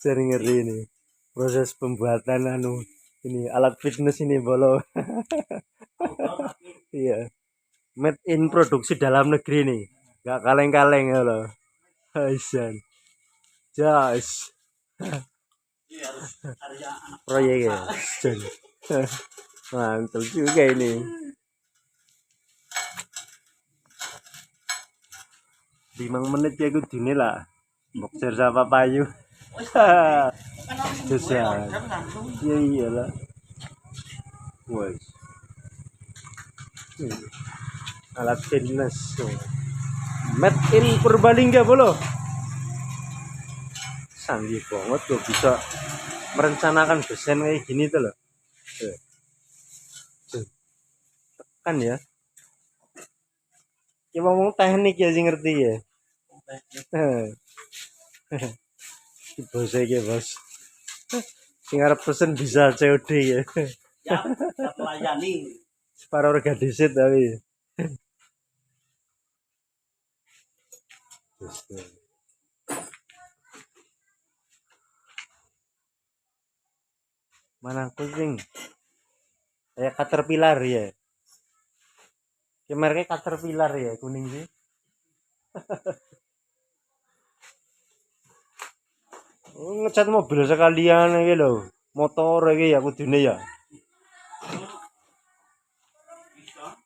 Sering ngeri ini. Proses pembuatan ini alat fitness ini bolo. Iya. Made in produksi dalam negeri nih. Gak kaleng-kaleng ya loh. Aisan. Jas. Proyek ya. Mantap juga ini. Limang menit ya gue dini lah. Boxer sama payu. Susah. Iya iyalah. Wes. Alat fitness. Made in Purbalingga bolo. Canggih banget loh bisa merencanakan desain kayak gini tuh loh. Kan ya. Ya ngomong teknik ya sih ngerti ya. Bos ya bos. Sing arep pesen bisa COD ya. Ya, melayani. Separuh harga disit tapi. Mana kucing? Kayak caterpillar ya. Kayak caterpillar ya kuning sih. Ngecat mobil sekalian iki lho. Motor iki ya kudune ya.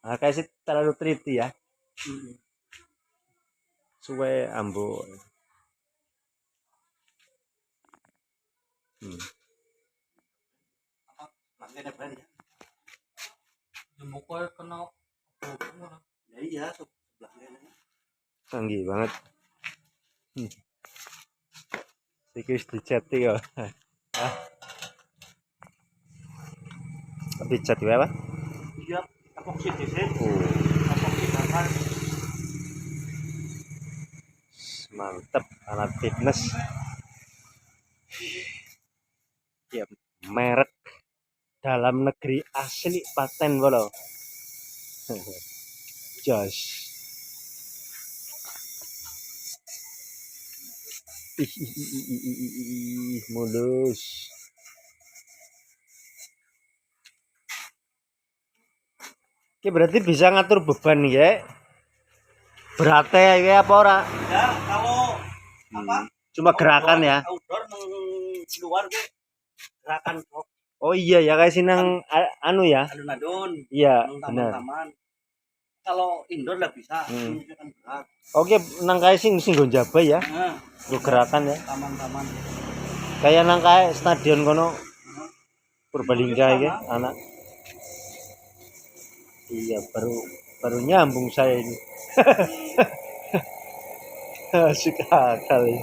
Ah kayak sih terlalu teliti ya. Suwe ambo. Iya, sebelahnya. Canggih banget. Iki wis dicat ya. Ah. Dicat ya, Pak? Iya, epoxy disit. Oh, Epoxy bakar. mantep alat fitness. Ya, merek dalam negeri asli paten bolo. Jos. Mulus. Oke, berarti bisa ngatur beban ya. Beratnya ya apa ora? Ya, kalau apa? Cuma gerakan ya. Outdoor luar ke gerakan Oh iya ya kayak sinang anu ya. alun-alun. Iya, benar. Taman-taman. Kalau indoor lah bisa. Kan berat. Oke, nang kayak sing nggo njaba ya. Nah, Nggo gerakan ya. taman-taman. Kayak nang kayak stadion kono Purbalingga iki anak. Iya, baru nyambung saya ini. Suka kali.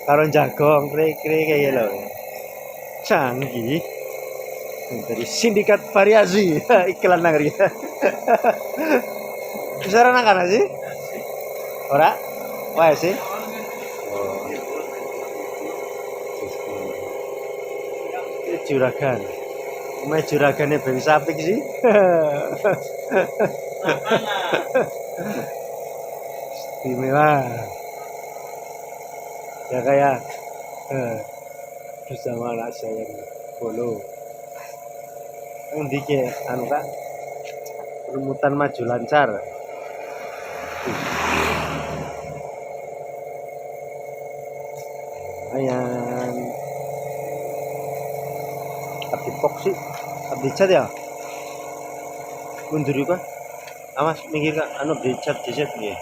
Karo jagong kre-kre kayak lho. Canggih. Dari sindikat variasi iklan nagri. Bisa nang kana sih? Ora? Wah sih. Ini juragan. Main juragannya bang sapik sih. Istimewa. Ya kayak bersama anak saya bolo. Yang dike anu Kak. Remutan maju lancar. Ayan. Abdi pok sih. Abdi cat ya? Mundur kan? Awas mikir Kak, anu dicat dicat nggih.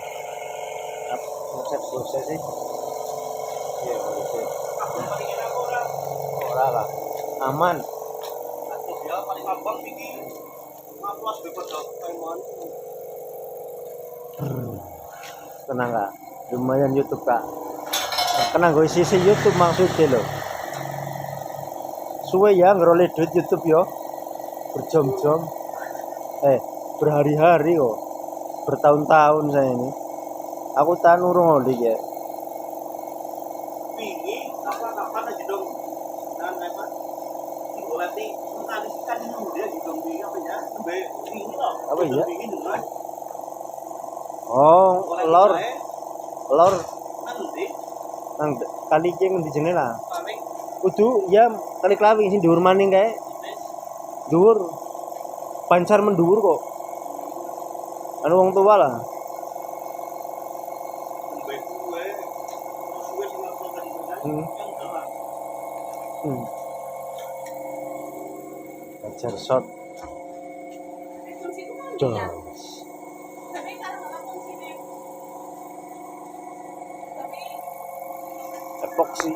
Cat dosa sih. Iya, dicat. Ora lah. Aman. Ya paling abang iki ngaplos bebas teman. Tenang Kak. Lumayan YouTube Kak. Tenang gue sisi YouTube maksudnya loh. Suwe ya ngeroleh duit YouTube yo. Berjam-jam. Berhari-hari kok. Bertahun-tahun saya ini. Aku tak nurung oleh ya. Wingi kapan aja dong. Dan apa? Boleh nanti kan dia di dong wingi apa ya? Sampai wingi loh. Apa ya? Wingi dengan. Oh, lor. Nanti Nang kali iki ngendi jenenge lah. Paling Kudu ya kali Klawing sing dhuwur maning kae. wis Dhuwur. Pancar mendhuwur kok. Anu wong tua lah. nembe kuwe suwe sing ngono kan kan Hmm. yang udah Pancar shot. Kunci itu kan Jos. dia. Tapi kalau nggak kunci nih. Tapi Epoksi.